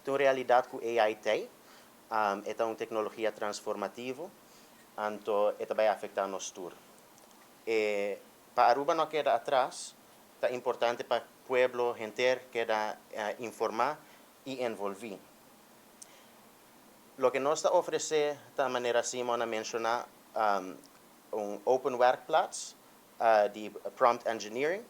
Então, realidade que o AI tem, é uma tecnologia transformativa, então, vai afetar nós todos. Para Aruba não queda atrás, é importante para o pueblo gente queda informar e envolver. O que nós está oferecer, da maneira Simona mencionar, open workplace de prompt engineering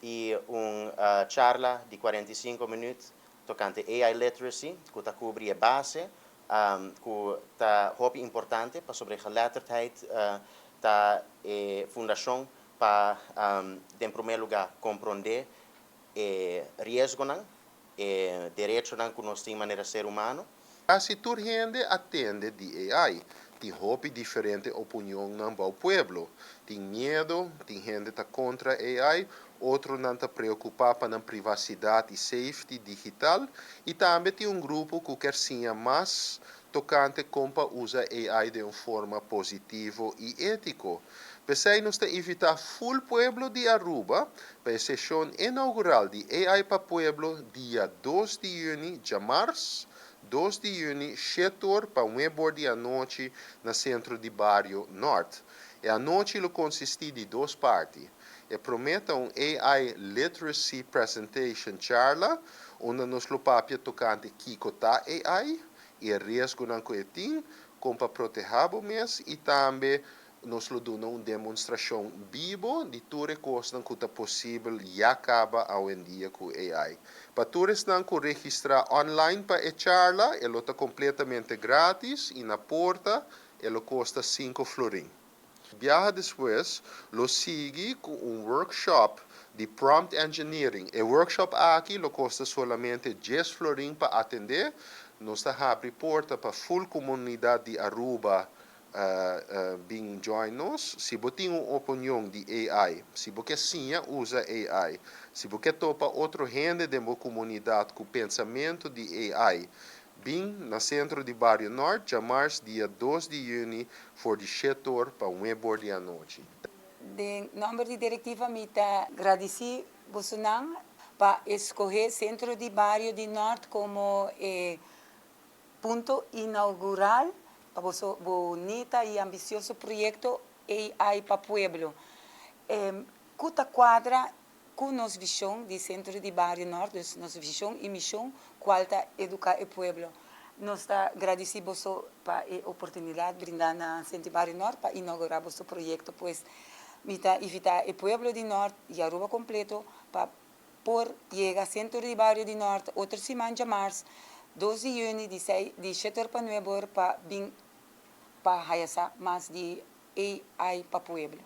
e uma charla de 45 minutos tocante AI literacy, que está cobre a base, que está muito importante para sobre a geletterdheid, está fundação para, em primeiro lugar, compreender risco e direito que nós temos de maneira ser humano. Quase toda gente atende de AI. Tem hobby diferente opinião no pueblo. Tem medo, tem gente que está contra AI, outro não está preocupado com a privacidade e safety digital. E também tem grupo que quer ser mais tocante como usa AI de uma forma positiva e ética. Pensei nos evitar full pueblo de Aruba para a sessão inaugural de AI Pa Pueblo dia 2 de junho de março. 2 de junho, 7 horas para 9 da noite, no Centro di Bario Noord. E a noite consiste de duas partes. E promete AI Literacy Presentation charla, onde nos papia tocante Kiko tá AI, e risco não coetim, como para proteger o mês, e também nos damos uma demonstração viva de tudo que é possível e acaba hoje em dia com AI. Para todos que registrar online para a charla, ela está completamente grátis e na porta ela custa 5 florins. Viaja depois, lo sigue com workshop de prompt engineering. O workshop aqui lo custa solamente 10 florins para atender. Nós abre porta para full comunidade de Aruba being join nos. Se você tem uma opinião de AI, se você sim usa AI, se você topa outro gente de uma comunidade com pensamento de AI, bem no Centro di Bario Noord, de março, dia 2 de junho, for de 7 horas para 9 da noite. De nome de diretiva, me agradeci você para escolher Centro di Bario Noord como ponto inaugural para o seu bonito e ambicioso projeto AI Pa Pueblo. Cuta quadra com nossa visão de Centro di Bario Noord, nossa visão e missão, qualta educa o pueblo. Nós agradecemos para a oportunidade brindada na Centro di Bario Noord para inaugurar o projeto, pois invitar o pueblo de Noord e Aruba completo para por chegar Centro di Bario Noord outra semana de março, 2 de junho, de 7 para 9 para vir para mais de AI Pa Pueblo.